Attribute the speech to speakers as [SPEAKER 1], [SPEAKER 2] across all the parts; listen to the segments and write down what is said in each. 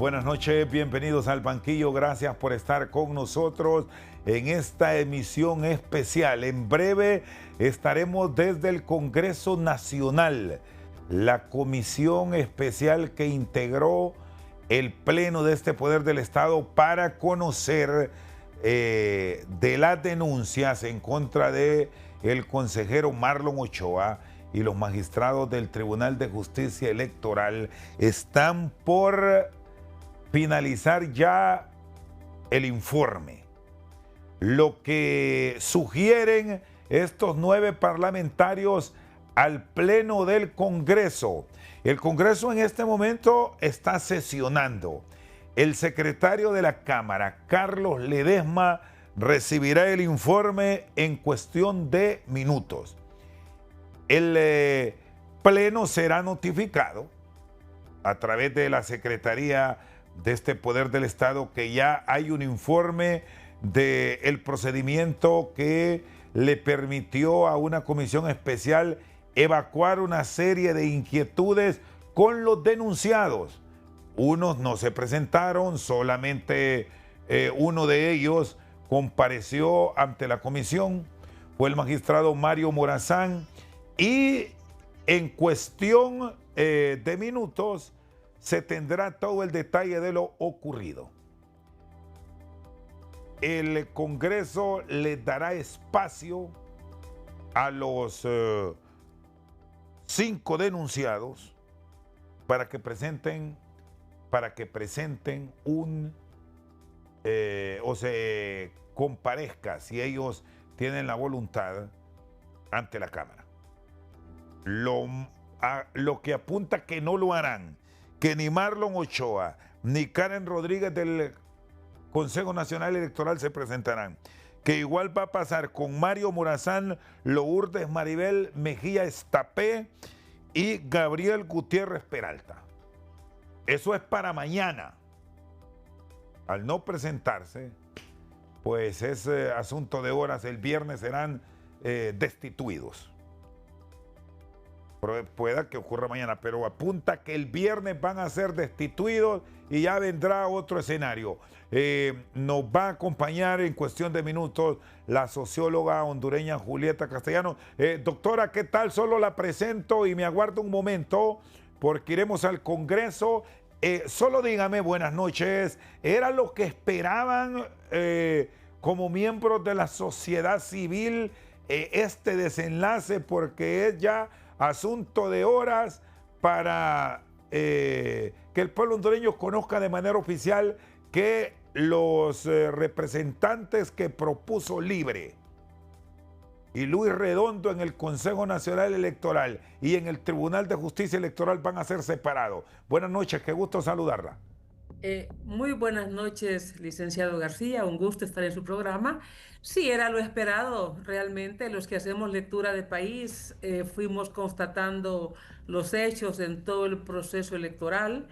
[SPEAKER 1] Buenas noches, bienvenidos al banquillo, gracias por estar con nosotros en esta emisión especial. En breve estaremos desde el Congreso Nacional, la comisión especial que integró el Pleno de este Poder del Estado para conocer de las denuncias en contra de el consejero Marlon Ochoa, y los magistrados del Tribunal de Justicia Electoral están por finalizar ya el informe. Lo que sugieren estos 9 parlamentarios al Pleno del Congreso. El Congreso en este momento está sesionando. El secretario de la Cámara, Carlos Ledesma, recibirá el informe en cuestión de minutos. El Pleno será notificado a través de la Secretaría de este Poder del Estado que ya hay un informe del procedimiento que le permitió a una comisión especial evacuar una serie de inquietudes con los denunciados. Unos no se presentaron, solamente uno de ellos compareció ante la comisión, fue el magistrado Mario Morazán, y en cuestión de minutos se tendrá todo el detalle de lo ocurrido. El Congreso le dará espacio a los 5 denunciados para que presenten o se comparezca, si ellos tienen la voluntad, ante la Cámara. Lo que apunta que no lo harán, que ni Marlon Ochoa ni Karen Rodríguez del Consejo Nacional Electoral se presentarán, que igual va a pasar con Mario Morazán, Lourdes Maribel Mejía Estapé y Gabriel Gutiérrez Peralta. Eso es para mañana. Al no presentarse, pues es asunto de horas, el viernes serán destituidos. Pueda que ocurra mañana, pero apunta que el viernes van a ser destituidos y ya vendrá otro escenario. Nos va a acompañar en cuestión de minutos la socióloga hondureña Julieta Castellano. Doctora, ¿qué tal? Solo la presento y me aguardo un momento porque iremos al Congreso. Solo dígame, buenas noches, ¿era lo que esperaban como miembros de la sociedad civil este desenlace? Porque es ya asunto de horas para que el pueblo hondureño conozca de manera oficial que los representantes que propuso Libre y Luis Redondo en el Consejo Nacional Electoral y en el Tribunal de Justicia Electoral van a ser separados. Buenas noches, qué gusto saludarla.
[SPEAKER 2] Muy buenas noches, licenciado García, un gusto estar en su programa. Sí, era lo esperado, realmente los que hacemos lectura de país fuimos constatando los hechos en todo el proceso electoral.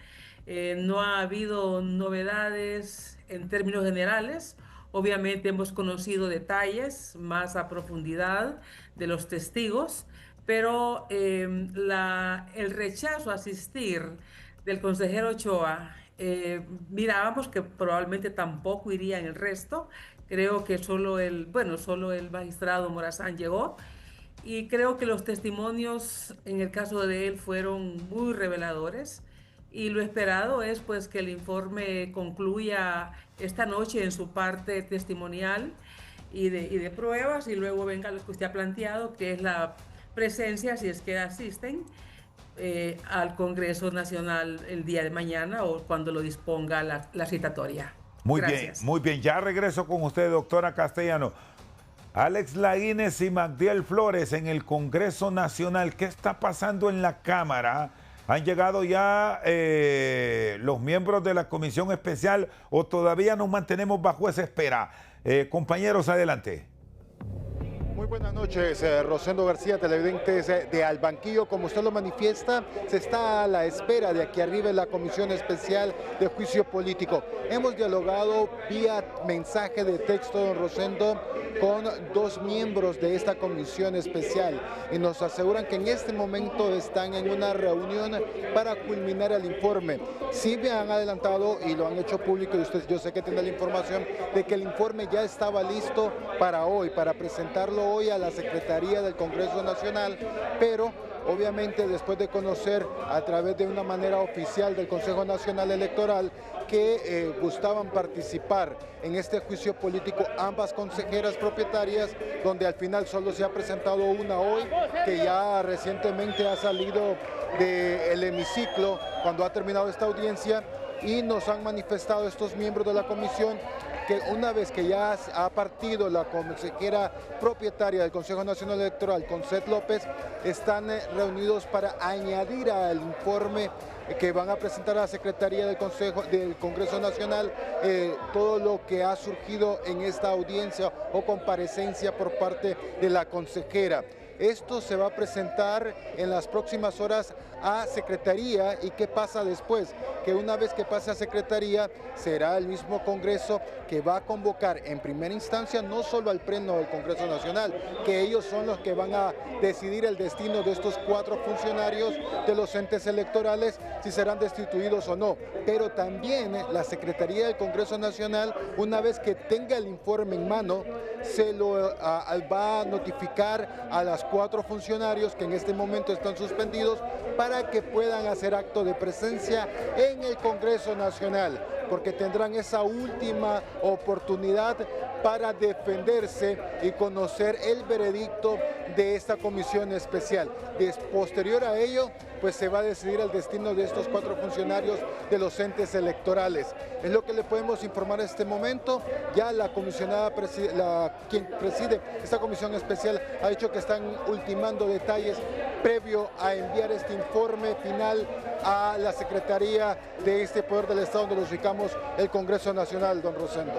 [SPEAKER 2] No ha habido novedades en términos generales. Obviamente hemos conocido detalles más a profundidad de los testigos, pero el rechazo a asistir del consejero Ochoa, mirábamos que probablemente tampoco iría en el resto. Creo que solo el magistrado Morazán llegó, y creo que los testimonios en el caso de él fueron muy reveladores, y lo esperado es pues que el informe concluya esta noche en su parte testimonial y de pruebas, y luego venga lo que usted ha planteado, que es la presencia, si es que asisten, al Congreso Nacional el día de mañana o cuando lo disponga la citatoria. Gracias.
[SPEAKER 1] Muy bien, ya regreso con usted, doctora Castellano. Alex Laínez y Magdiel Flores en el Congreso Nacional, ¿qué está pasando en la Cámara? ¿Han llegado ya los miembros de la comisión especial o todavía nos mantenemos bajo esa espera? Compañeros, adelante.
[SPEAKER 3] Muy buenas noches, Rosendo García, televidentes de Al Banquillo. Como usted lo manifiesta, se está a la espera de que arribe la Comisión Especial de Juicio Político. Hemos dialogado vía mensaje de texto, don Rosendo, con dos miembros de esta Comisión Especial y nos aseguran que en este momento están en una reunión para culminar el informe. Sí me han adelantado y lo han hecho público, y usted, yo sé que tiene la información de que el informe ya estaba listo para hoy, para presentarlo hoy a la Secretaría del Congreso Nacional, pero obviamente después de conocer a través de una manera oficial del Consejo Nacional Electoral que gustaban participar en este juicio político ambas consejeras propietarias, donde al final solo se ha presentado una hoy, que ya recientemente ha salido del hemiciclo cuando ha terminado esta audiencia, y nos han manifestado estos miembros de la comisión que una vez que ya ha partido la consejera propietaria del Consejo Nacional Electoral, Consuelo López, están reunidos para añadir al informe que van a presentar a la Secretaría del Congreso Nacional todo lo que ha surgido en esta audiencia o comparecencia por parte de la consejera. Esto se va a presentar en las próximas horas a Secretaría. ¿Y qué pasa después? Que una vez que pase a Secretaría, será el mismo Congreso que va a convocar en primera instancia no solo al Pleno del Congreso Nacional, que ellos son los que van a decidir el destino de estos 4 funcionarios de los entes electorales, si serán destituidos o no, pero también la Secretaría del Congreso Nacional, una vez que tenga el informe en mano, se lo va a notificar a las 4 funcionarios que en este momento están suspendidos para que puedan hacer acto de presencia en el Congreso Nacional, porque tendrán esa última oportunidad para defenderse y conocer el veredicto de esta comisión especial. Posterior a ello, pues se va a decidir el destino de estos 4 funcionarios de los entes electorales. Es lo que le podemos informar en este momento. Ya la comisionada, quien preside esta comisión especial, ha dicho que están ultimando detalles previo a enviar este informe final a la Secretaría de este Poder del Estado, donde nos ubicamos el Congreso Nacional, don Rosendo.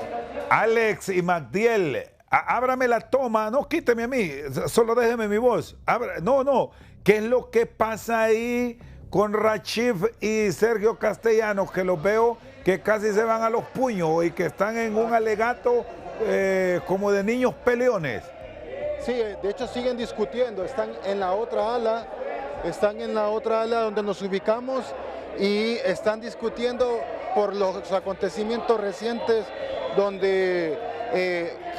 [SPEAKER 1] Alex y Magdiel, ábrame la toma, no quíteme a mí, solo déjeme mi voz. No, ¿qué es lo que pasa ahí con Rachid y Sergio Castellanos, que los veo que casi se van a los puños y que están en un alegato como de niños peleones?
[SPEAKER 3] Sí, de hecho siguen discutiendo, están en la otra ala, donde nos ubicamos, y están discutiendo por los acontecimientos recientes donde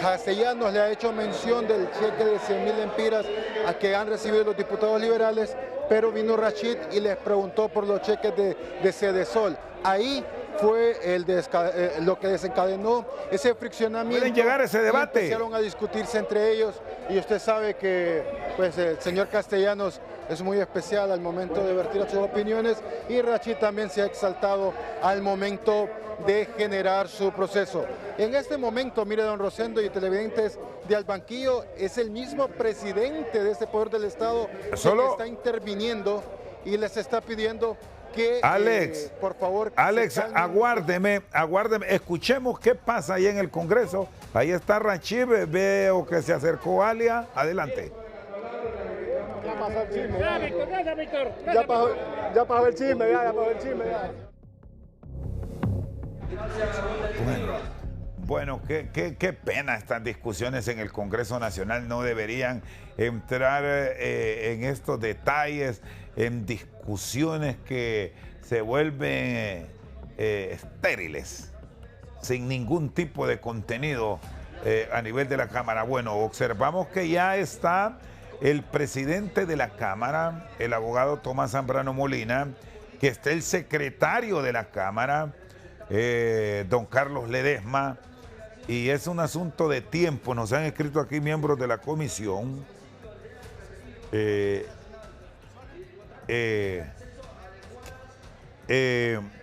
[SPEAKER 3] Castellanos le ha hecho mención del cheque de 100,000 lempiras a que han recibido los diputados liberales, pero vino Rachid y les preguntó por los cheques de Cedesol. Ahí fue lo que desencadenó ese friccionamiento.
[SPEAKER 1] ¿Pueden llegar a ese debate?
[SPEAKER 3] Empezaron a discutirse entre ellos, y usted sabe que pues, el señor Castellanos es muy especial al momento de vertir sus opiniones, y Rachid también se ha exaltado al momento de generar su proceso. En este momento, mire, don Rosendo y televidentes de Al Banquillo, es el mismo presidente de este Poder del Estado que está interviniendo y les está pidiendo que,
[SPEAKER 1] Alex,
[SPEAKER 3] por favor,
[SPEAKER 1] Alex, aguárdeme, escuchemos qué pasa ahí en el Congreso. Ahí está Rachid, veo que se acercó Alia, adelante.
[SPEAKER 4] Ya pasó el chisme. Ya pasó el chisme, ya pasó el chisme.
[SPEAKER 1] Bueno, qué pena estas discusiones en el Congreso Nacional. No deberían entrar en estos detalles, en discusiones que se vuelven estériles, sin ningún tipo de contenido a nivel de la Cámara. Bueno, observamos que ya está el presidente de la Cámara, el abogado Tomás Zambrano Molina, que está el secretario de la Cámara, don Carlos Ledesma, y es un asunto de tiempo. Nos han escrito aquí miembros de la comisión.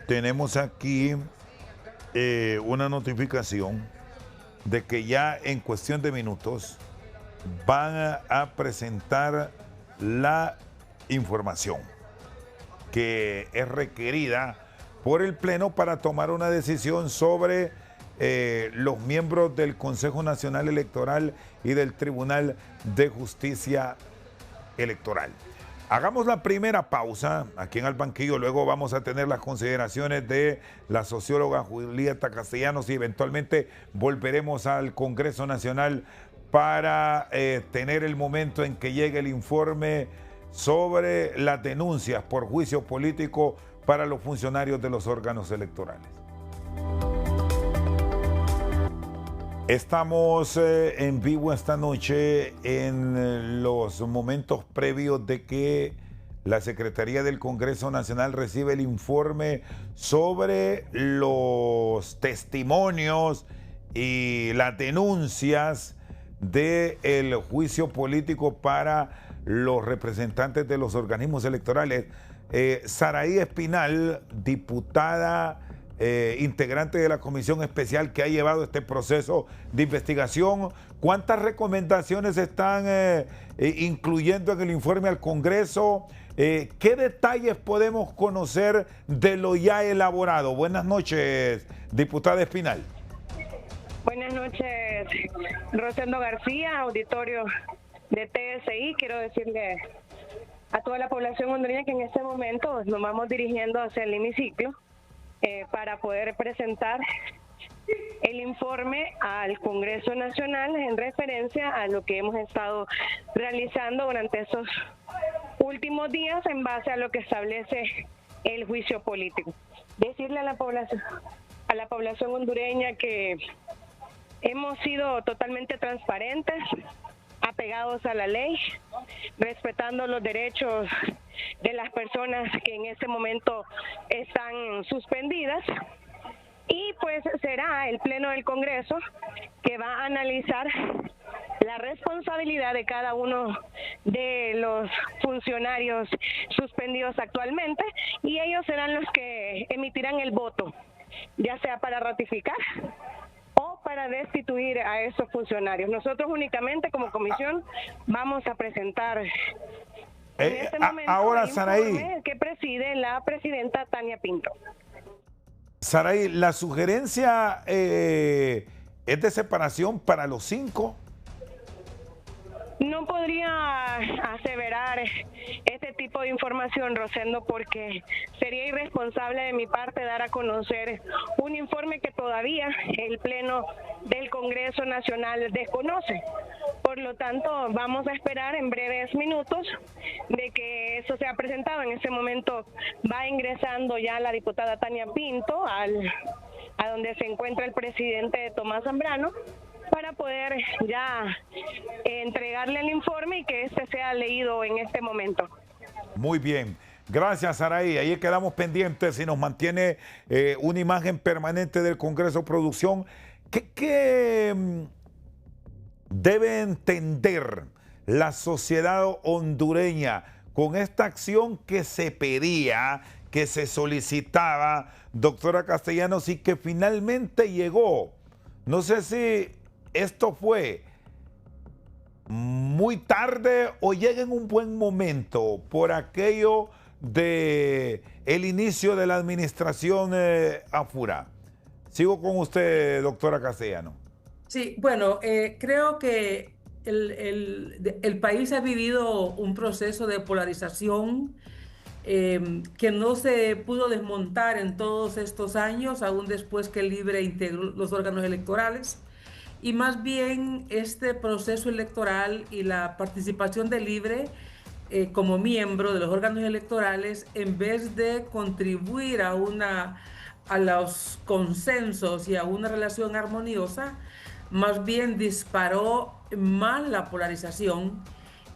[SPEAKER 1] Tenemos aquí una notificación de que ya en cuestión de minutos van a presentar la información que es requerida por el Pleno para tomar una decisión sobre los miembros del Consejo Nacional Electoral y del Tribunal de Justicia Electoral. Hagamos la primera pausa aquí en Al Banquillo, luego vamos a tener las consideraciones de la socióloga Julieta Castellanos y eventualmente volveremos al Congreso Nacional para tener el momento en que llegue el informe sobre las denuncias por juicio político para los funcionarios de los órganos electorales. Estamos en vivo esta noche en los momentos previos de que la Secretaría del Congreso Nacional recibe el informe sobre los testimonios y las denuncias del juicio político para los representantes de los organismos electorales. Saraí Espinal, diputada integrante de la comisión especial que ha llevado este proceso de investigación, ¿cuántas recomendaciones están incluyendo en el informe al Congreso? ¿Qué detalles podemos conocer de lo ya elaborado? Buenas noches, diputada Espinal.
[SPEAKER 5] Buenas noches, Rosendo García, auditorio de TSI. Quiero decirle a toda la población hondureña que en este momento nos vamos dirigiendo hacia el hemiciclo para poder presentar el informe al Congreso Nacional en referencia a lo que hemos estado realizando durante estos últimos días en base a lo que establece el juicio político. Decirle a la población hondureña que hemos sido totalmente transparentes, apegados a la ley, respetando los derechos de las personas que en este momento están suspendidas, y pues será el Pleno del Congreso que va a analizar la responsabilidad de cada uno de los funcionarios suspendidos actualmente, y ellos serán los que emitirán el voto, ya sea para ratificar o para destituir a esos funcionarios. Nosotros únicamente como comisión vamos a presentar en este momento
[SPEAKER 1] ahora,
[SPEAKER 5] el informe que preside la presidenta Tania Pinto.
[SPEAKER 1] Saraí, la sugerencia es de separación para los 5.
[SPEAKER 5] No podría aseverar este tipo de información, Rosendo, porque sería irresponsable de mi parte dar a conocer un informe que todavía el Pleno del Congreso Nacional desconoce. Por lo tanto, vamos a esperar en breves minutos de que eso sea presentado. En este momento va ingresando ya la diputada Tania Pinto a donde se encuentra el presidente Tomás Zambrano, para poder ya entregarle el informe y que este sea leído en este momento.
[SPEAKER 1] Muy bien. Gracias, Saraí. Ahí quedamos pendientes y nos mantiene una imagen permanente del Congreso Producción. ¿Qué debe entender la sociedad hondureña con esta acción que se pedía, que se solicitaba, doctora Castellanos, y que finalmente llegó? No sé si esto fue muy tarde o llega en un buen momento por aquello de el inicio de la administración Afura. Sigo con usted, doctora Castellano.
[SPEAKER 2] Sí, bueno, creo que el país ha vivido un proceso de polarización que no se pudo desmontar en todos estos años, aún después que el LIBRE integró los órganos electorales. Y más bien este proceso electoral y la participación del LIBRE como miembro de los órganos electorales, en vez de contribuir a los consensos y a una relación armoniosa, más bien disparó más la polarización,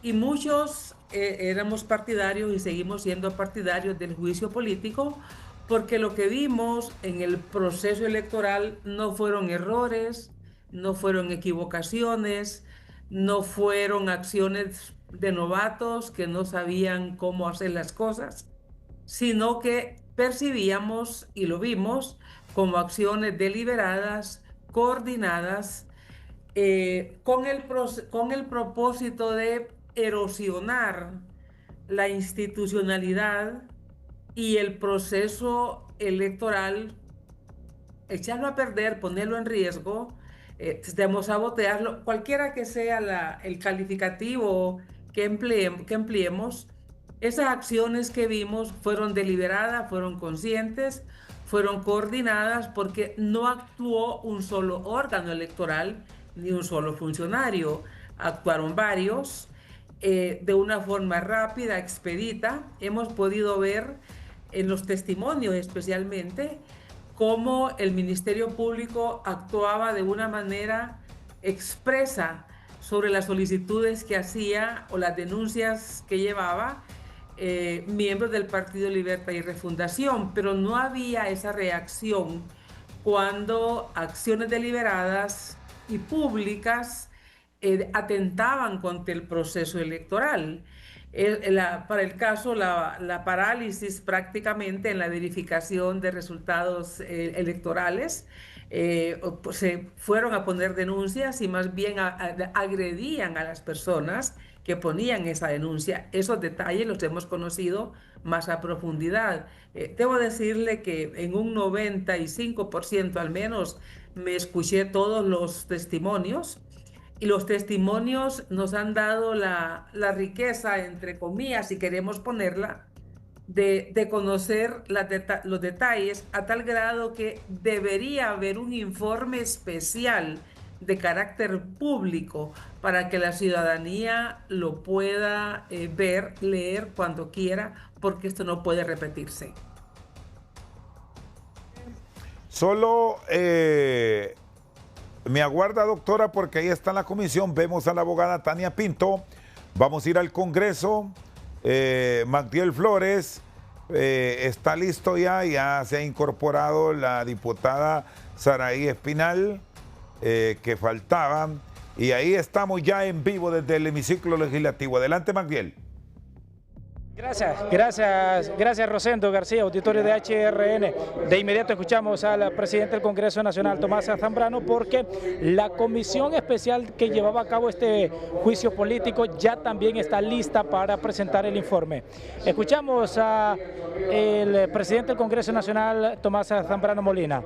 [SPEAKER 2] y muchos éramos partidarios y seguimos siendo partidarios del juicio político, porque lo que vimos en el proceso electoral no fueron errores, no fueron equivocaciones, no fueron acciones de novatos que no sabían cómo hacer las cosas, sino que percibíamos y lo vimos como acciones deliberadas, coordinadas, con el propósito de erosionar la institucionalidad y el proceso electoral echarlo a perder, ponerlo en riesgo, debemos sabotearlo, cualquiera que sea el calificativo que empleemos. Esas acciones que vimos fueron deliberadas, fueron conscientes, fueron coordinadas porque no actuó un solo órgano electoral ni un solo funcionario. Actuaron varios de una forma rápida, expedita. Hemos podido ver en los testimonios especialmente cómo el Ministerio Público actuaba de una manera expresa sobre las solicitudes que hacía o las denuncias que llevaba miembros del Partido Libertad y Refundación, pero no había esa reacción cuando acciones deliberadas y públicas atentaban contra el proceso electoral. Para el caso, la parálisis prácticamente en la verificación de resultados electorales, pues se fueron a poner denuncias y más bien agredían a las personas que ponían esa denuncia. Esos detalles los hemos conocido más a profundidad. Debo decirle que en un 95% al menos me escuché todos los testimonios. Y los testimonios nos han dado la riqueza, entre comillas, si queremos ponerla, de conocer los detalles a tal grado que debería haber un informe especial de carácter público para que la ciudadanía lo pueda ver, leer cuando quiera, porque esto no puede repetirse.
[SPEAKER 1] Solo me aguarda, doctora, porque ahí está la comisión. Vemos a la abogada Tania Pinto. Vamos a ir al Congreso. Magdiel Flores está listo ya se ha incorporado la diputada Saraí Espinal, que faltaba. Y ahí estamos ya en vivo desde el hemiciclo legislativo. Adelante, Magdiel.
[SPEAKER 6] Gracias Rosendo García, auditorio de HRN. De inmediato escuchamos al presidente del Congreso Nacional, Tomás Zambrano, porque la comisión especial que llevaba a cabo este juicio político ya también está lista para presentar el informe. Escuchamos al presidente del Congreso Nacional, Tomás Zambrano Molina.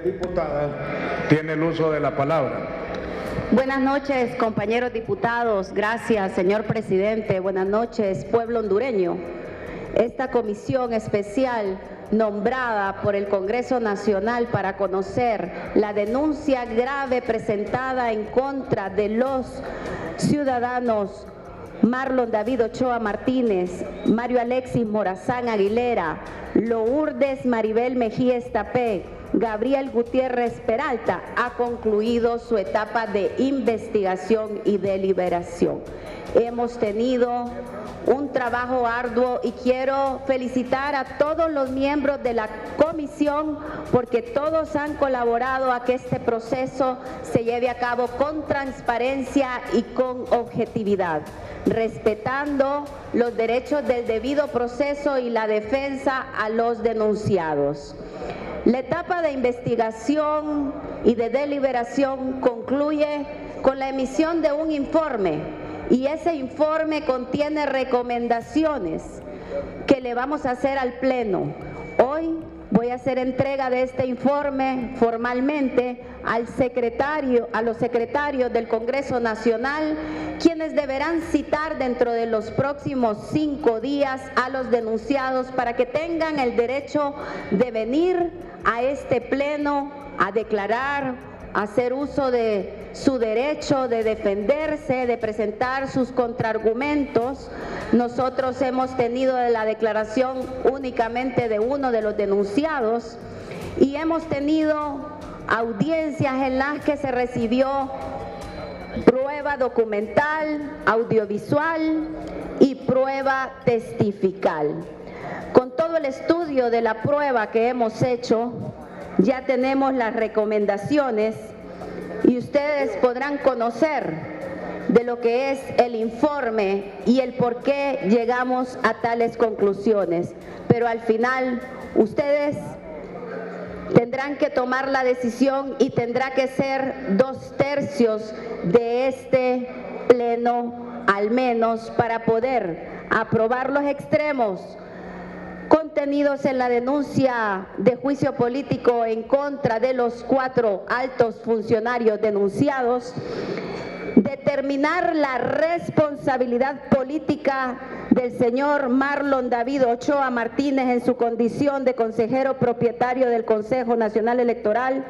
[SPEAKER 7] Diputada, tiene el uso de la palabra.
[SPEAKER 8] Buenas noches, compañeros diputados. Gracias, señor presidente. Buenas noches, pueblo hondureño. Esta comisión especial nombrada por el Congreso Nacional para conocer la denuncia grave presentada en contra de los ciudadanos Marlon David Ochoa Martínez, Mario Alexis Morazán Aguilera, Lourdes Maribel Mejía Estapé, Gabriel Gutiérrez Peralta, ha concluido su etapa de investigación y deliberación. Hemos tenido un trabajo arduo y quiero felicitar a todos los miembros de la comisión porque todos han colaborado a que este proceso se lleve a cabo con transparencia y con objetividad, respetando los derechos del debido proceso y la defensa a los denunciados. La etapa de investigación y de deliberación concluye con la emisión de un informe y ese informe contiene recomendaciones que le vamos a hacer al Pleno. Hoy voy a hacer entrega de este informe formalmente a los secretarios del Congreso Nacional, quienes deberán citar dentro de los próximos 5 días a los denunciados para que tengan el derecho de venir a este Pleno a declarar, a hacer uso de su derecho de defenderse, de presentar sus contraargumentos. Nosotros hemos tenido la declaración únicamente de uno de los denunciados y hemos tenido audiencias en las que se recibió prueba documental, audiovisual y prueba testifical. Con todo el estudio de la prueba que hemos hecho, ya tenemos las recomendaciones y ustedes podrán conocer de lo que es el informe y el por qué llegamos a tales conclusiones. Pero al final ustedes tendrán que tomar la decisión y tendrá que ser 2/3 de este Pleno al menos para poder aprobar los extremos con contenidos en la denuncia de juicio político en contra de los 4 altos funcionarios denunciados, determinar la responsabilidad política del señor Marlon David Ochoa Martínez en su condición de consejero propietario del Consejo Nacional Electoral,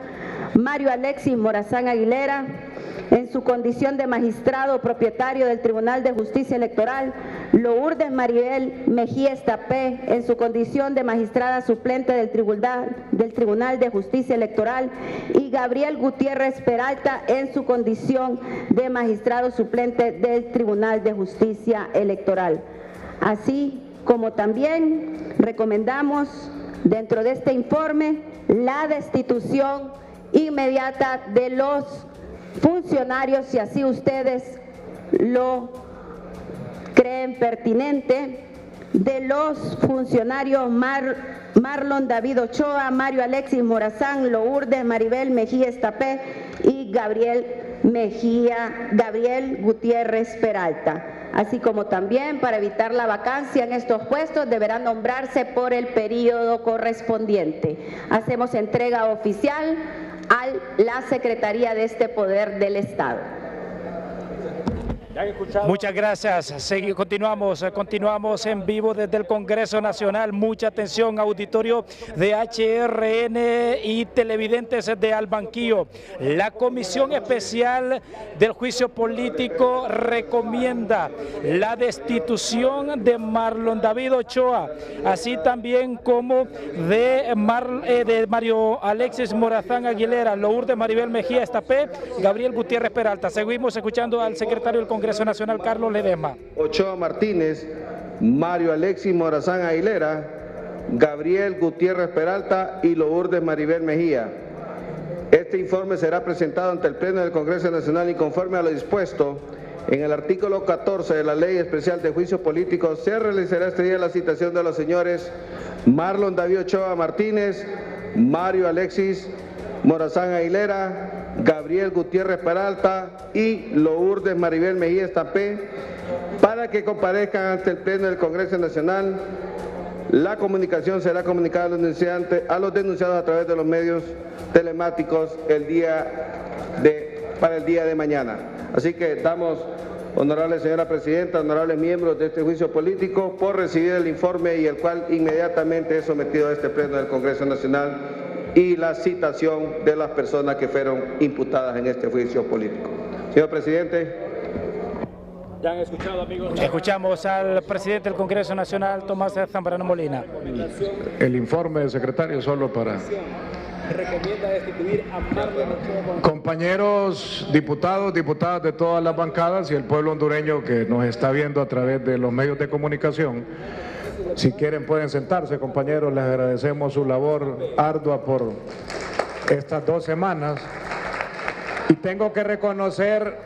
[SPEAKER 8] Mario Alexis Morazán Aguilera en su condición de magistrado propietario del Tribunal de Justicia Electoral, Lourdes Maribel Mejía Estapé en su condición de magistrada suplente del Tribunal de Justicia Electoral y Gabriel Gutiérrez Peralta en su condición de magistrado suplente del Tribunal de Justicia Electoral. Así como también recomendamos dentro de este informe la destitución inmediata de los funcionarios, si así ustedes lo creen pertinente, de los funcionarios Marlon David Ochoa, Mario Alexis Morazán, Lourdes Maribel Mejía Estapé y Gabriel Gutiérrez Peralta. Así como también, para evitar la vacancia en estos puestos, deberán nombrarse por el periodo correspondiente. Hacemos entrega oficial a la Secretaría de este Poder del Estado.
[SPEAKER 6] Muchas gracias. Continuamos en vivo desde el Congreso Nacional. Mucha atención, auditorio de HRN y televidentes de Albanquillo. La Comisión Especial del Juicio Político recomienda la destitución de Marlon David Ochoa, así también como de Mario Alexis Morazán Aguilera, Lourdes Maribel Mejía Estapé, Gabriel Gutiérrez Peralta. Seguimos escuchando al secretario del Congreso Nacional, Carlos Ledesma.
[SPEAKER 7] Ochoa Martínez, Mario Alexis Morazán Aguilera, Gabriel Gutiérrez Peralta y Lourdes Maribel Mejía. Este informe será presentado ante el Pleno del Congreso Nacional y conforme a lo dispuesto en el artículo 14 de la Ley Especial de Juicio Político, se realizará este día la citación de los señores Marlon David Ochoa Martínez, Mario Alexis Morazán Aguilera, Gabriel Gutiérrez Peralta y Lourdes Maribel Mejía Estapé para que comparezcan ante el Pleno del Congreso Nacional. La comunicación será comunicada a los denunciados a través de los medios telemáticos para el día de mañana. Así que damos, honorable señora presidenta, honorables miembros de este juicio político, por recibir el informe y el cual inmediatamente es sometido a este Pleno del Congreso Nacional y la citación de las personas que fueron imputadas en este juicio político. Señor presidente.
[SPEAKER 6] Ya han escuchado, amigos. Escuchamos al presidente del Congreso Nacional, Tomás Zambrano Molina.
[SPEAKER 7] El informe del secretario solo para...
[SPEAKER 6] Recomienda destituir a Marlon Ochoa.
[SPEAKER 7] Compañeros diputados, diputadas de todas las bancadas y el pueblo hondureño que nos está viendo a través de los medios de comunicación, si quieren pueden sentarse, compañeros. Les agradecemos su labor ardua por estas 2 semanas. Y tengo que reconocer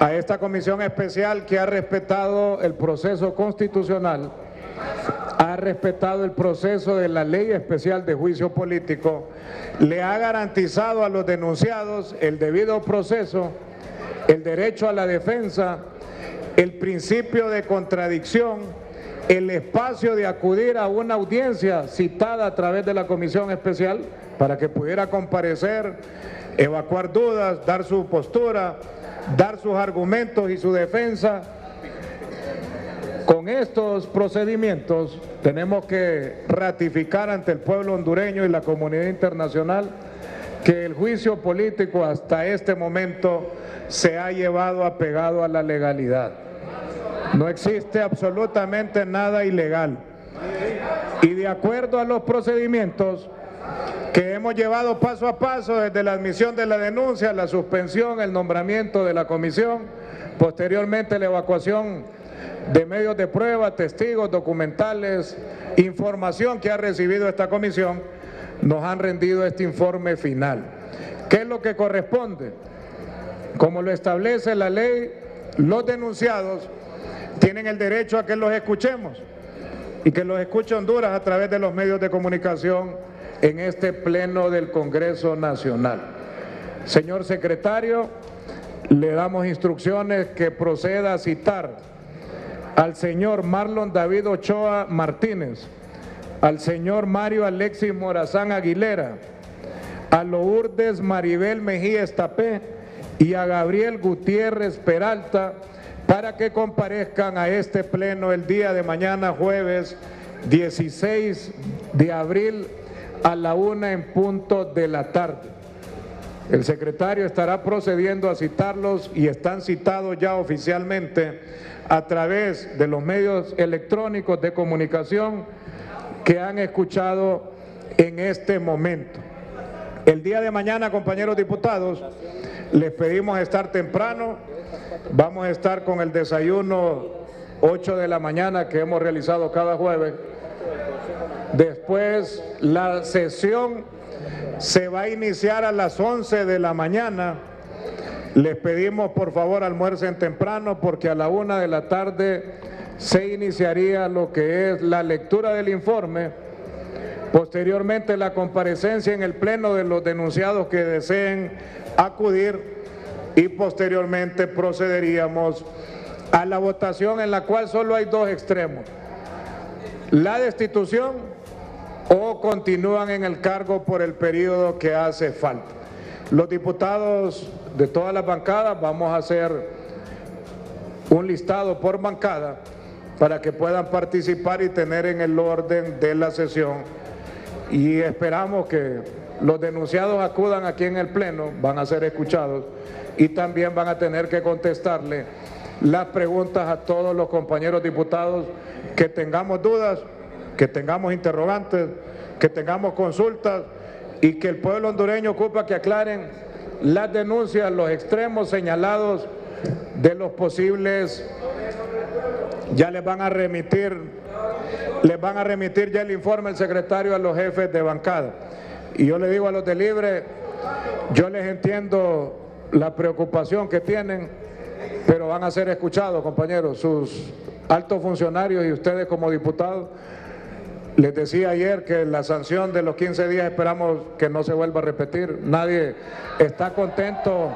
[SPEAKER 7] a esta comisión especial que ha respetado el proceso constitucional, ha respetado el proceso de la Ley Especial de Juicio Político, le ha garantizado a los denunciados el debido proceso, el derecho a la defensa, el principio de contradicción, el espacio de acudir a una audiencia citada a través de la comisión especial para que pudiera comparecer, evacuar dudas, dar su postura, dar sus argumentos y su defensa. Con estos procedimientos tenemos que ratificar ante el pueblo hondureño y la comunidad internacional que el juicio político hasta este momento se ha llevado apegado a la legalidad. No existe absolutamente nada ilegal. Y de acuerdo a los procedimientos que hemos llevado paso a paso desde la admisión de la denuncia, la suspensión, el nombramiento de la comisión, posteriormente la evacuación de medios de prueba, testigos, documentales, información que ha recibido esta comisión, nos han rendido este informe final. ¿Qué es lo que corresponde? Como lo establece la ley, los denunciados tienen el derecho a que los escuchemos y que los escuche Honduras a través de los medios de comunicación en este Pleno del Congreso Nacional. Señor secretario, le damos instrucciones que proceda a citar al señor Marlon David Ochoa Martínez, al señor Mario Alexis Morazán Aguilera, a Lourdes Maribel Mejía Estapé y a Gabriel Gutiérrez Peralta para que comparezcan a este pleno el día de mañana, jueves 16 de abril a la 1 en punto de la tarde. El secretario estará procediendo a citarlos y están citados ya oficialmente a través de los medios electrónicos de comunicación que han escuchado en este momento. El día de mañana, compañeros diputados, les pedimos estar temprano. Vamos a estar con el desayuno 8 de la mañana que hemos realizado cada jueves. Después la sesión se va a iniciar a las 11 de la mañana. Les pedimos por favor almuercen temprano porque a la 1 de la tarde se iniciaría lo que es la lectura del informe. Posteriormente la comparecencia en el pleno de los denunciados que deseen acudir y posteriormente procederíamos a la votación en la cual solo hay dos extremos: la destitución o continúan en el cargo por el periodo que hace falta. Los diputados de todas las bancadas vamos a hacer un listado por bancada para que puedan participar y tener en el orden de la sesión, y esperamos que los denunciados acudan aquí en el pleno, van a ser escuchados y también van a tener que contestarle las preguntas a todos los compañeros diputados que tengamos dudas, que tengamos interrogantes, que tengamos consultas y que el pueblo hondureño ocupa que aclaren las denuncias, los extremos señalados de los posibles. Ya les van a remitir ya el informe el secretario a los jefes de bancada. Y yo le digo a los de Libre, yo les entiendo la preocupación que tienen, pero van a ser escuchados, compañeros, sus altos funcionarios y ustedes como diputados. Les decía ayer que la sanción de los 15 días esperamos que no se vuelva a repetir. Nadie está contento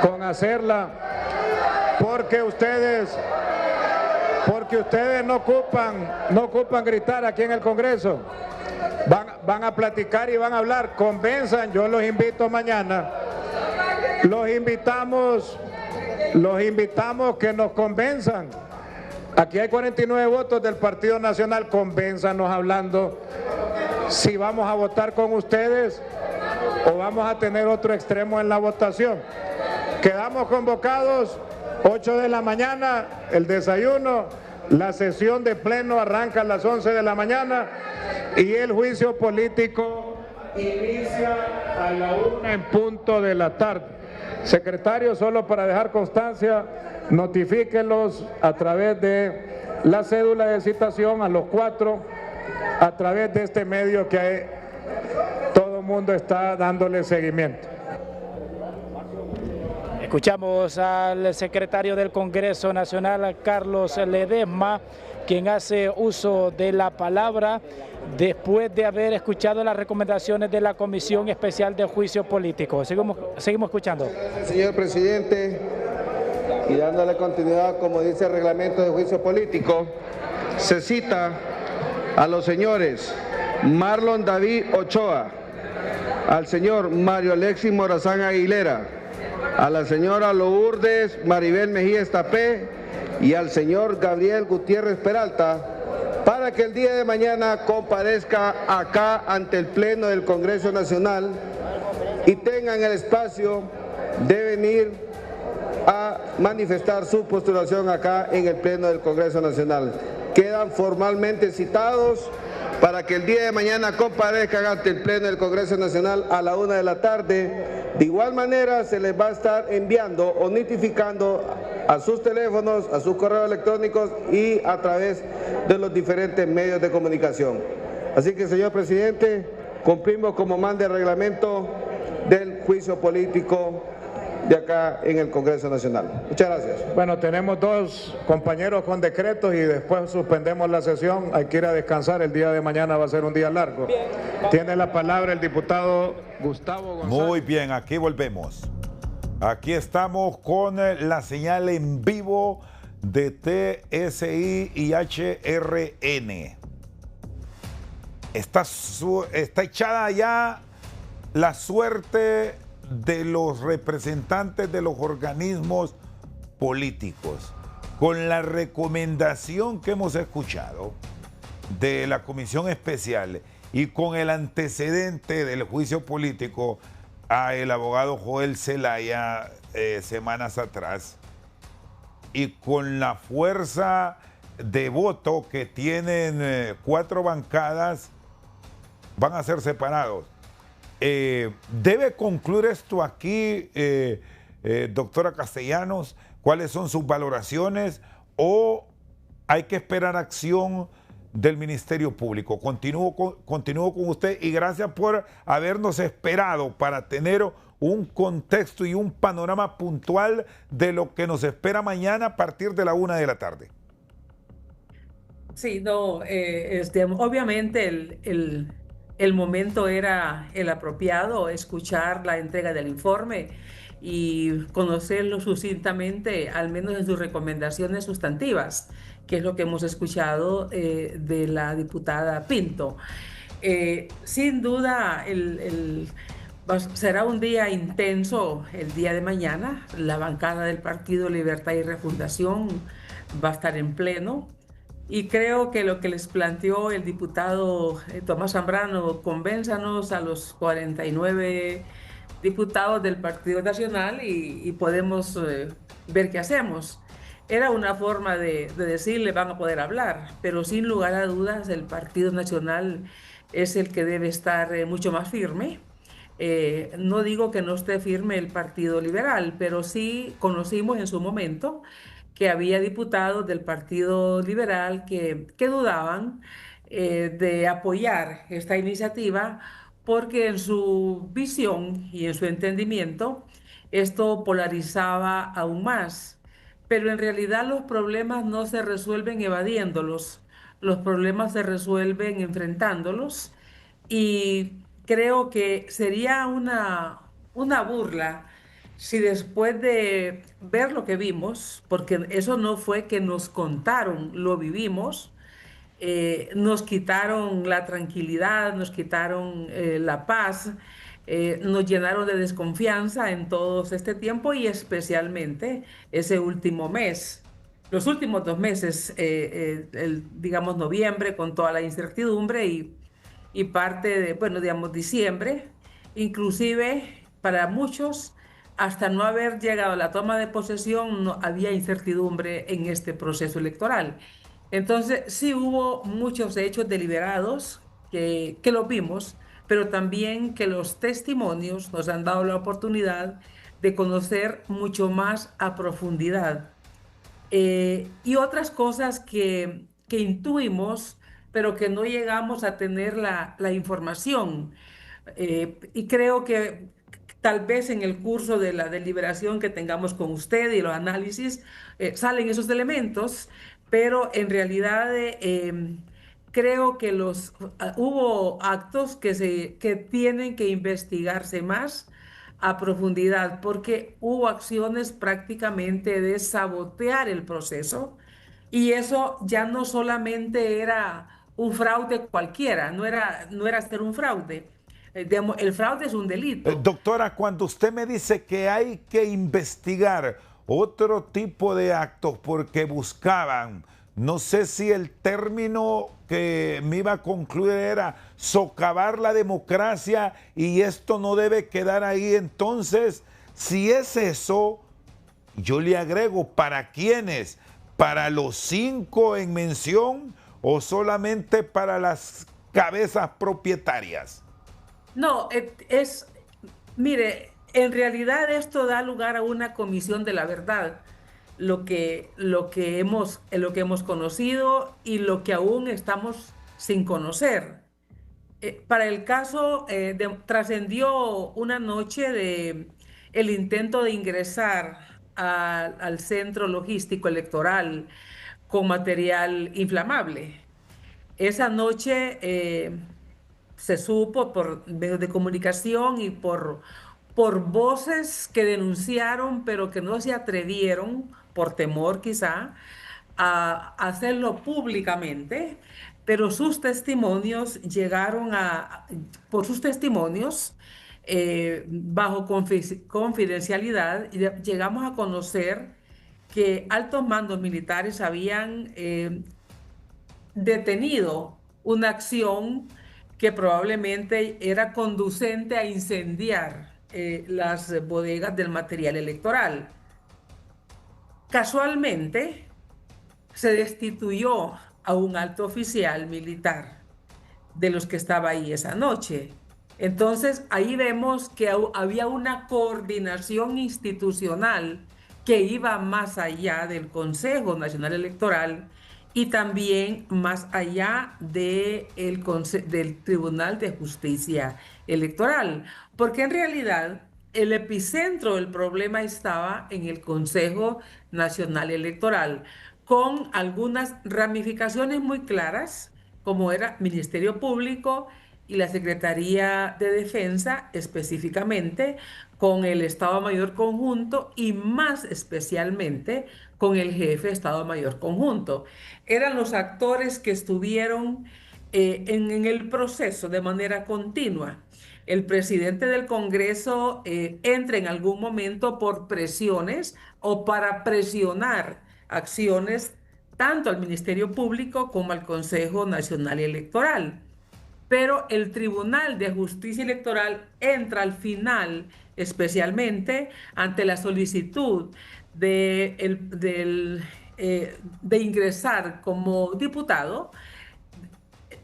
[SPEAKER 7] con hacerla porque ustedes no ocupan gritar aquí en el Congreso. Van a platicar y van a hablar. Convenzan, yo los invito mañana. Los invitamos que nos convenzan. Aquí hay 49 votos del Partido Nacional, convénzanos hablando si vamos a votar con ustedes o vamos a tener otro extremo en la votación. Quedamos convocados 8 de la mañana, el desayuno, la sesión de pleno arranca a las 11 de la mañana y el juicio político inicia a la 1 en punto de la tarde. Secretario, solo para dejar constancia, notifíquenlos a través de la cédula de citación a los 4, a través de este medio que todo el mundo está dándole seguimiento.
[SPEAKER 6] Escuchamos al secretario del Congreso Nacional, Carlos Ledesma, quien hace uso de la palabra después de haber escuchado las recomendaciones de la Comisión Especial de Juicio Político. Seguimos escuchando.
[SPEAKER 9] Gracias, señor presidente. Y dándole continuidad, como dice el reglamento de juicio político, se cita a los señores Marlon David Ochoa, al señor Mario Alexis Morazán Aguilera, a la señora Lourdes Maribel Mejía Estapé y al señor Gabriel Gutiérrez Peralta para que el día de mañana comparezca acá ante el Pleno del Congreso Nacional y tengan el espacio de venir a manifestar su postulación acá en el Pleno del Congreso Nacional. Quedan formalmente citados para que el día de mañana comparezcan ante el Pleno del Congreso Nacional a la 1 de la tarde. De igual manera se les va a estar enviando o notificando a sus teléfonos, a sus correos electrónicos y a través de los diferentes medios de comunicación. Así que, señor presidente, cumplimos como manda el reglamento del juicio político de acá en el Congreso Nacional. Muchas gracias.
[SPEAKER 7] Bueno, tenemos dos compañeros con decretos y después suspendemos la sesión. Hay que ir a descansar, el día de mañana va a ser un día largo. Tiene la palabra el diputado Gustavo González.
[SPEAKER 1] Muy bien, aquí volvemos. Aquí estamos con la señal en vivo de TSI y HRN. está echada ya la suerte de los representantes de los organismos políticos. Con la recomendación que hemos escuchado de la Comisión Especial y con el antecedente del juicio político a el abogado Joel Zelaya semanas atrás, y con la fuerza de voto que tienen 4 bancadas, van a ser separados. ¿Debe concluir esto aquí, doctora Castellanos? ¿Cuáles son sus valoraciones? ¿O hay que esperar acción del Ministerio Público? Continúo con usted y gracias por habernos esperado para tener un contexto y un panorama puntual de lo que nos espera mañana a partir de la 1 de la tarde.
[SPEAKER 2] Sí, no, obviamente el momento era el apropiado, escuchar la entrega del informe y conocerlo sucintamente, al menos en sus recomendaciones sustantivas, que es lo que hemos escuchado de la diputada Pinto. Sin duda, será un día intenso el día de mañana. La bancada del Partido Libertad y Refundación va a estar en pleno. Y creo que lo que les planteó el diputado Tomás Zambrano, convénzanos a los 49 diputados del Partido Nacional y podemos ver qué hacemos. Era una forma de decirle van a poder hablar, pero sin lugar a dudas el Partido Nacional es el que debe estar mucho más firme. No digo que no esté firme el Partido Liberal, pero sí conocimos en su momento que había diputados del Partido Liberal que dudaban de apoyar esta iniciativa porque en su visión y en su entendimiento esto polarizaba aún más. Pero en realidad los problemas no se resuelven evadiéndolos, los problemas se resuelven enfrentándolos y creo que sería una burla si después de ver lo que vimos, porque eso no fue que nos contaron, lo vivimos, nos quitaron la tranquilidad, nos quitaron la paz, nos llenaron de desconfianza en todo este tiempo y especialmente ese último mes. Los últimos 2 meses, digamos noviembre, con toda la incertidumbre y parte de, bueno, digamos diciembre, inclusive para muchos, hasta no haber llegado a la toma de posesión, no había incertidumbre en este proceso electoral. Entonces, sí hubo muchos hechos deliberados que los vimos, pero también que los testimonios nos han dado la oportunidad de conocer mucho más a profundidad. Y otras cosas que intuimos, pero que no llegamos a tener la información. Y creo que tal vez en el curso de la deliberación que tengamos con usted y los análisis salen esos elementos, pero en realidad creo que hubo actos que tienen que investigarse más a profundidad, porque hubo acciones prácticamente de sabotear el proceso y eso ya no solamente era un fraude cualquiera, no era hacer un fraude. Digamos, el fraude es un delito.
[SPEAKER 1] Doctora, cuando usted me dice que hay que investigar otro tipo de actos porque buscaban, no sé si el término que me iba a concluir era socavar la democracia y esto no debe quedar ahí, entonces, si es eso, yo le agrego, ¿para quiénes? ¿Para los 5 en mención o solamente para las cabezas propietarias?
[SPEAKER 2] No, mire, en realidad esto da lugar a una comisión de la verdad, lo que hemos conocido y lo que aún estamos sin conocer. Para el caso, trascendió una noche de el intento de ingresar al centro logístico electoral con material inflamable. Esa noche se supo por medios de comunicación y por voces que denunciaron, pero que no se atrevieron, por temor quizá, a hacerlo públicamente, pero sus testimonios por sus testimonios, bajo confidencialidad, llegamos a conocer que altos mandos militares habían detenido una acción que probablemente era conducente a incendiar las bodegas del material electoral. Casualmente, se destituyó a un alto oficial militar de los que estaba ahí esa noche. Entonces, ahí vemos que había una coordinación institucional que iba más allá del Consejo Nacional Electoral y también más allá del Tribunal de Justicia Electoral, porque en realidad el epicentro del problema estaba en el Consejo Nacional Electoral, con algunas ramificaciones muy claras, como era Ministerio Público y la Secretaría de Defensa, específicamente con el Estado Mayor Conjunto y más especialmente con el jefe de Estado Mayor Conjunto. Eran los actores que estuvieron en el proceso de manera continua. El presidente del Congreso entra en algún momento por presiones o para presionar acciones tanto al Ministerio Público como al Consejo Nacional Electoral. Pero el Tribunal de Justicia Electoral entra al final, especialmente ante la solicitud de ingresar como diputado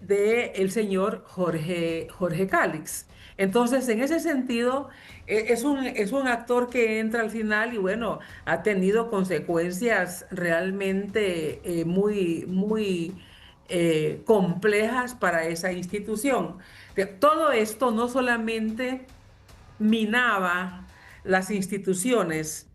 [SPEAKER 2] del señor Jorge Cálix. Entonces, en ese sentido, es un actor que entra al final y bueno, ha tenido consecuencias realmente muy complejas para esa institución. Todo esto no solamente minaba las instituciones,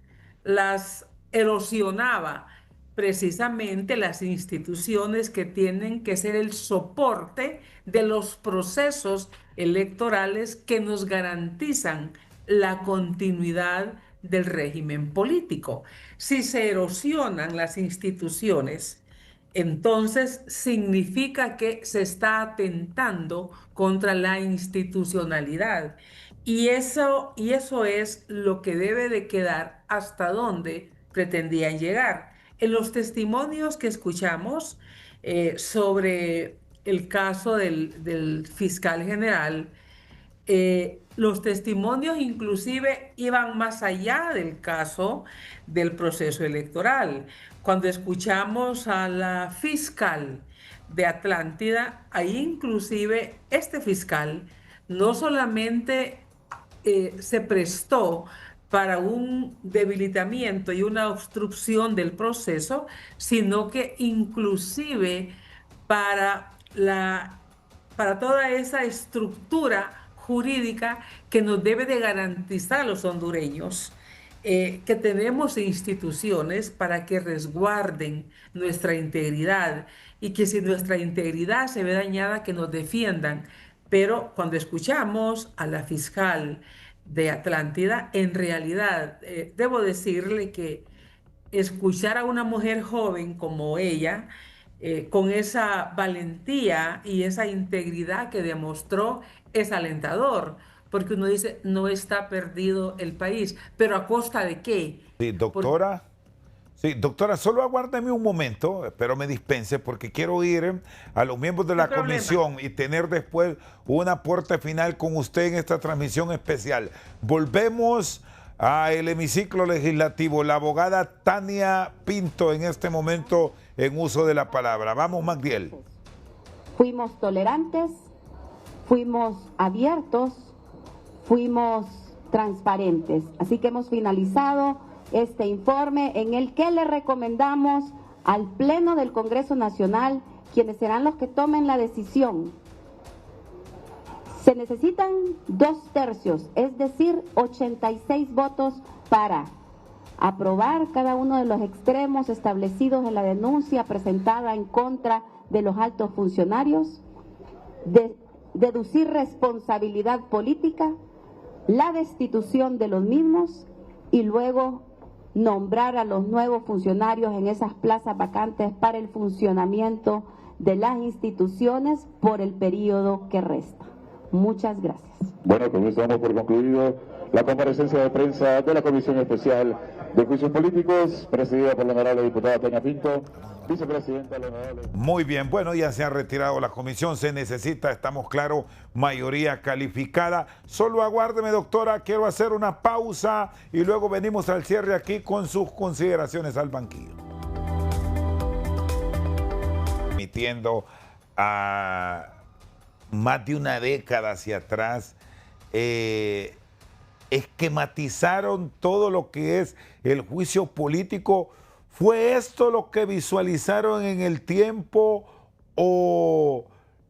[SPEAKER 2] las erosionaba, precisamente las instituciones que tienen que ser el soporte de los procesos electorales que nos garantizan la continuidad del régimen político. Si se erosionan las instituciones, entonces significa que se está atentando contra la institucionalidad. Y eso es lo que debe de quedar hasta donde pretendían llegar. En los testimonios que escuchamos sobre el caso del fiscal general, los testimonios inclusive iban más allá del caso del proceso electoral. Cuando escuchamos a la fiscal de Atlántida, ahí inclusive este fiscal no solamente se prestó para un debilitamiento y una obstrucción del proceso, sino que inclusive para toda esa estructura jurídica que nos debe de garantizar a los hondureños, que tenemos instituciones para que resguarden nuestra integridad y que si nuestra integridad se ve dañada, que nos defiendan. Pero cuando escuchamos a la fiscal de Atlántida, en realidad debo decirle que escuchar a una mujer joven como ella, con esa valentía y esa integridad que demostró, es alentador, porque uno dice, no está perdido el país, pero ¿a costa de qué?
[SPEAKER 1] Sí, doctora. Sí, doctora, solo aguárdeme un momento, pero me dispense porque quiero ir a los miembros de la comisión y tener después un aporte final con usted en esta transmisión especial. Volvemos al hemiciclo legislativo. La abogada Tania Pinto en este momento en uso de la palabra. Vamos, Magdiel.
[SPEAKER 8] Fuimos tolerantes, fuimos abiertos, fuimos transparentes. Así que hemos finalizado este informe en el que le recomendamos al Pleno del Congreso Nacional, quienes serán los que tomen la decisión. Se necesitan 2/3, es decir, 86 votos para aprobar cada uno de los extremos establecidos en la denuncia presentada en contra de los altos funcionarios, deducir responsabilidad política, la destitución de los mismos y luego nombrar a los nuevos funcionarios en esas plazas vacantes para el funcionamiento de las instituciones por el periodo que resta. Muchas gracias.
[SPEAKER 10] Bueno, con eso damos por concluido la comparecencia de prensa de la Comisión Especial de Juicios Políticos, presidida por la honorable diputada Peña Pinto, vicepresidenta de la honorable...
[SPEAKER 1] Muy bien, bueno, ya se ha retirado la comisión, se necesita, estamos claros, mayoría calificada. Solo aguárdeme, doctora, quiero hacer una pausa y luego venimos al cierre aquí con sus consideraciones al banquillo. Emitiendo a más de una década hacia atrás, esquematizaron todo lo que es el juicio político. ¿Fue esto lo que visualizaron en el tiempo o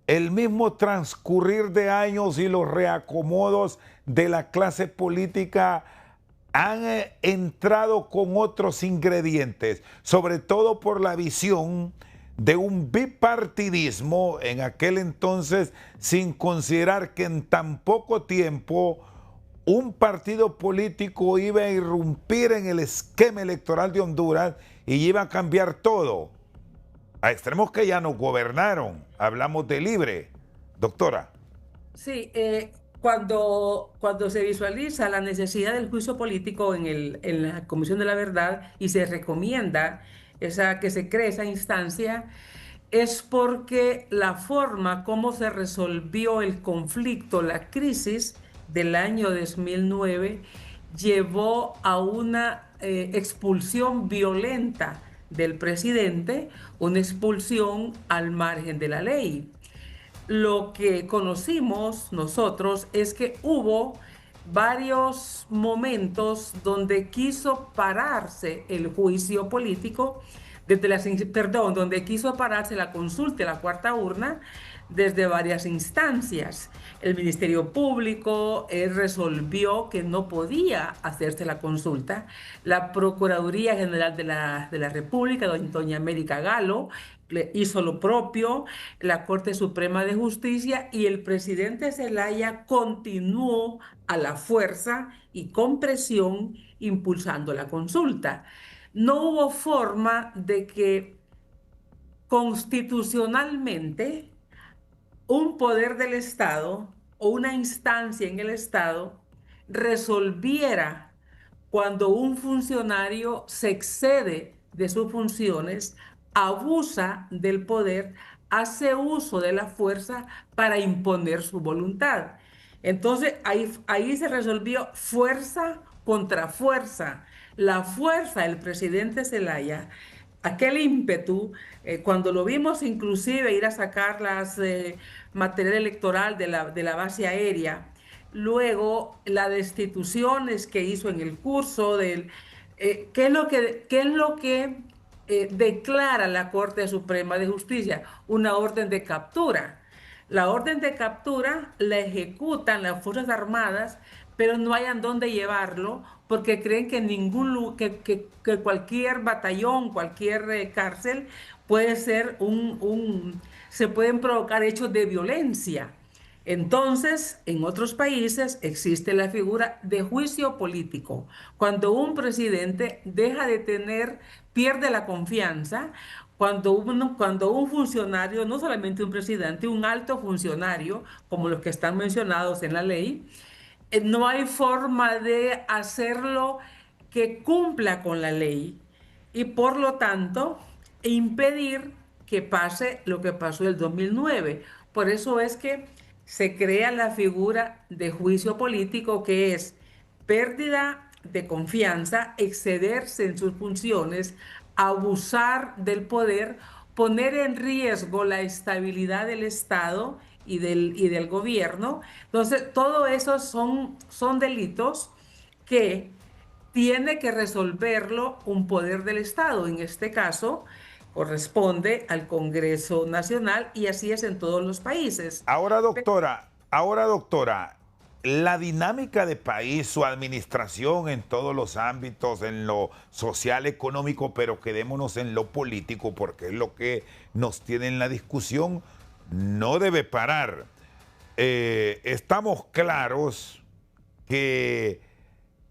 [SPEAKER 1] el mismo transcurrir de años y los reacomodos de la clase política han entrado con otros ingredientes, sobre todo por la visión de un bipartidismo en aquel entonces, sin considerar que en tan poco tiempo un partido político iba a irrumpir en el esquema electoral de Honduras y iba a cambiar todo? A extremos que ya nos gobernaron. Hablamos de Libre, doctora.
[SPEAKER 2] Sí, cuando se visualiza la necesidad del juicio político en la Comisión de la Verdad y se recomienda que se cree esa instancia, es porque la forma como se resolvió el conflicto, la crisis del año 2009, llevó a una expulsión violenta del presidente, una expulsión al margen de la ley. Lo que conocimos nosotros es que hubo varios momentos donde quiso pararse el juicio político, donde quiso pararse la consulta, la cuarta urna, desde varias instancias. El Ministerio Público resolvió que no podía hacerse la consulta. La Procuraduría General de la República, doña América Galo, hizo lo propio, la Corte Suprema de Justicia, y el presidente Zelaya continuó a la fuerza y con presión impulsando la consulta. No hubo forma de que constitucionalmente un poder del Estado o una instancia en el Estado resolviera cuando un funcionario se excede de sus funciones, abusa del poder, hace uso de la fuerza para imponer su voluntad. Entonces ahí se resolvió fuerza contra fuerza. La fuerza del presidente Zelaya, aquel ímpetu, cuando lo vimos inclusive ir a sacar material electoral de la base aérea, luego las destituciones que hizo en el curso ¿qué es lo que declara la Corte Suprema de Justicia? Una orden de captura. La orden de captura la ejecutan las Fuerzas Armadas, pero no hayan dónde llevarlo porque creen que que cualquier batallón, cualquier cárcel puede ser se pueden provocar hechos de violencia. Entonces, en otros países existe la figura de juicio político. Cuando un presidente pierde la confianza, cuando un funcionario, no solamente un presidente, un alto funcionario, como los que están mencionados en la ley, no hay forma de hacerlo que cumpla con la ley y por lo tanto impedir que pase lo que pasó en el 2009. Por eso es que se crea la figura de juicio político, que es pérdida de confianza, excederse en sus funciones, abusar del poder, poner en riesgo la estabilidad del Estado y del gobierno. Entonces, todo eso son delitos que tiene que resolverlo un poder del Estado. En este caso, corresponde al Congreso Nacional y así es en todos los países.
[SPEAKER 1] Ahora, doctora, la dinámica de país, su administración en todos los ámbitos, en lo social, económico, pero quedémonos en lo político porque es lo que nos tiene en la discusión, no debe parar. Estamos claros que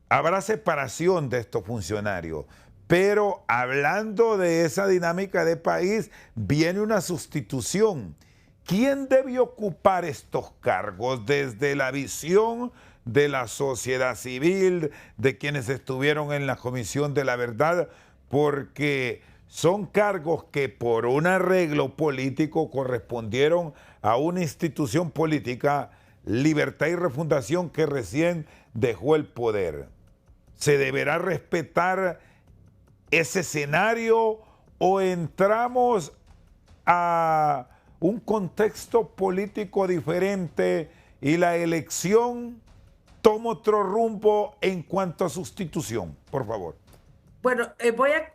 [SPEAKER 1] habrá separación de estos funcionarios, Pero hablando de esa dinámica de país, viene una sustitución. ¿Quién debe ocupar estos cargos desde la visión de la sociedad civil, de quienes estuvieron en la Comisión de la Verdad? Porque son cargos que por un arreglo político correspondieron a una institución política, Libertad y Refundación, que recién dejó el poder. ¿Se deberá respetar ese escenario o entramos a un contexto político diferente y la elección toma otro rumbo en cuanto a sustitución? Por favor.
[SPEAKER 2] Bueno,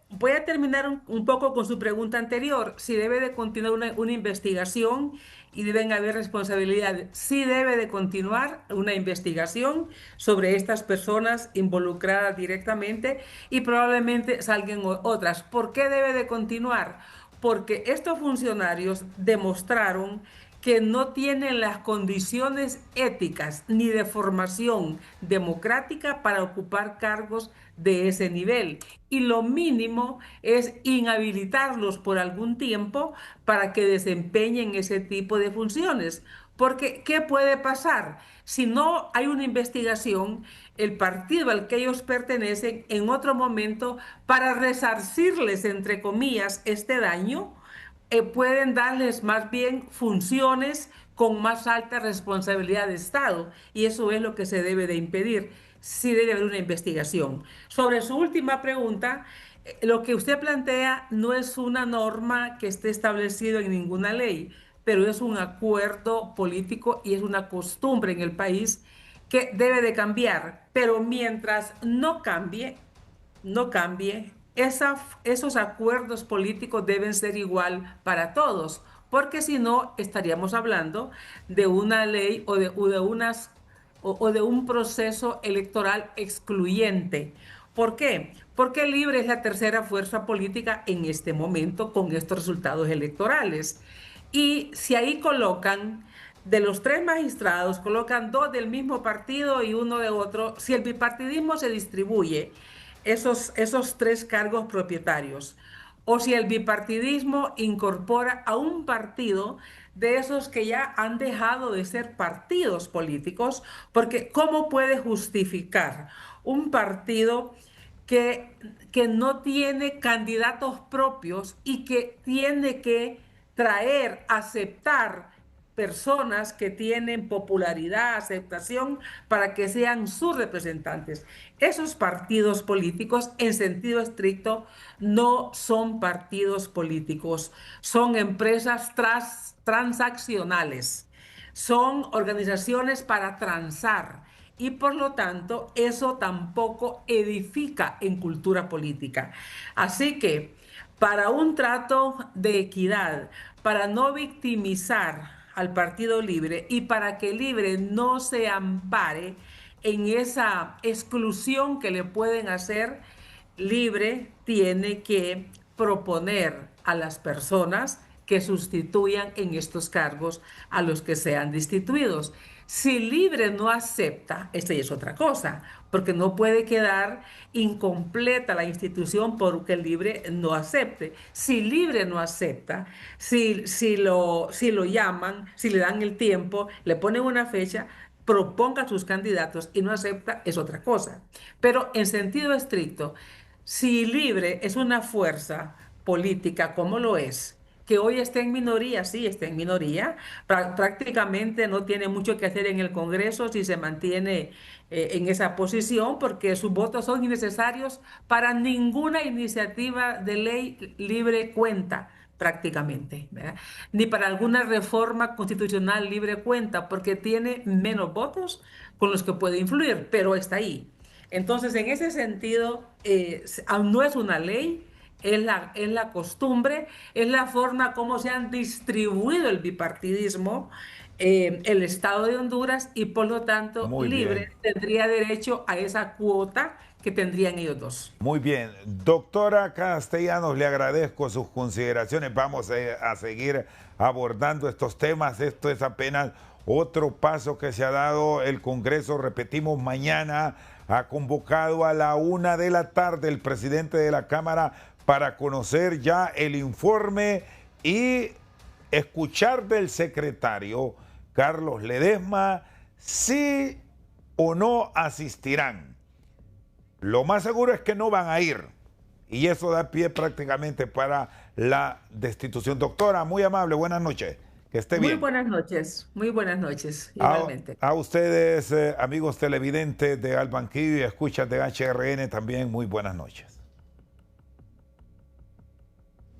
[SPEAKER 2] voy a terminar un poco con su pregunta anterior. Si debe de continuar una investigación y deben haber responsabilidades. Sí debe de continuar una investigación sobre estas personas involucradas directamente y probablemente salgan otras. ¿Por qué debe de continuar? Porque estos funcionarios demostraron que no tienen las condiciones éticas ni de formación democrática para ocupar cargos de ese nivel. Y lo mínimo es inhabilitarlos por algún tiempo para que desempeñen ese tipo de funciones. Porque, ¿qué puede pasar? Si no hay una investigación, el partido al que ellos pertenecen en otro momento, para resarcirles, entre comillas, este daño, pueden darles más bien funciones con más alta responsabilidad de Estado, y eso es lo que se debe de impedir. Sí debe haber una investigación. Sobre su última pregunta, lo que usted plantea no es una norma que esté establecido en ninguna ley, pero es un acuerdo político y es una costumbre en el país que debe de cambiar. Pero mientras no cambie, esos acuerdos políticos deben ser igual para todos, porque si no estaríamos hablando de una ley o de un proceso electoral excluyente. ¿Por qué? Porque Libre es la tercera fuerza política en este momento con estos resultados electorales. Y si ahí colocan, de los 3 magistrados, colocan 2 del mismo partido y 1 de otro, si el bipartidismo se distribuye esos 3 cargos propietarios, o si el bipartidismo incorpora a un partido de esos que ya han dejado de ser partidos políticos, porque ¿cómo puede justificar un partido que no tiene candidatos propios y que tiene que aceptar personas que tienen popularidad, aceptación, para que sean sus representantes? Esos partidos políticos, en sentido estricto, no son partidos políticos, son empresas transaccionales, son organizaciones para transar, y por lo tanto eso tampoco edifica en cultura política. Así que para un trato de equidad, para no victimizar al Partido Libre y para que Libre no se ampare en esa exclusión que le pueden hacer, Libre tiene que proponer a las personas que sustituyan en estos cargos a los que sean destituidos. Si Libre no acepta, esta ya es otra cosa, porque no puede quedar incompleta la institución porque Libre no acepte. Si Libre no acepta, si lo llaman, si le dan el tiempo, le ponen una fecha, proponga a sus candidatos y no acepta, es otra cosa. Pero en sentido estricto, si Libre es una fuerza política como lo es, que hoy está en minoría, sí, está en minoría, prácticamente no tiene mucho que hacer en el Congreso si se mantiene en esa posición, porque sus votos son innecesarios para ninguna iniciativa de ley. Libre cuenta prácticamente, ¿verdad? Ni para alguna reforma constitucional Libre cuenta, porque tiene menos votos con los que puede influir, pero está ahí. Entonces, en ese sentido, no es una ley, es la costumbre, es la forma como se han distribuido el bipartidismo, el Estado de Honduras, y por lo tanto Libre tendría derecho a esa cuota que tendrían ellos dos.
[SPEAKER 1] Muy bien. Doctora Castellanos, le agradezco sus consideraciones. Vamos a seguir abordando estos temas. Esto es apenas Otro paso que se ha dado el Congreso, repetimos, mañana ha convocado a la 1 de la tarde el presidente de la Cámara para conocer ya el informe y escuchar del secretario Carlos Ledesma si o no asistirán. Lo más seguro es que no van a ir y eso da pie prácticamente para la destitución. Doctora, muy amable, buenas noches. Que esté bien.
[SPEAKER 2] Muy buenas noches, igualmente.
[SPEAKER 1] A ustedes, amigos televidentes de Al Banquillo y escuchas de HRN, también muy buenas noches.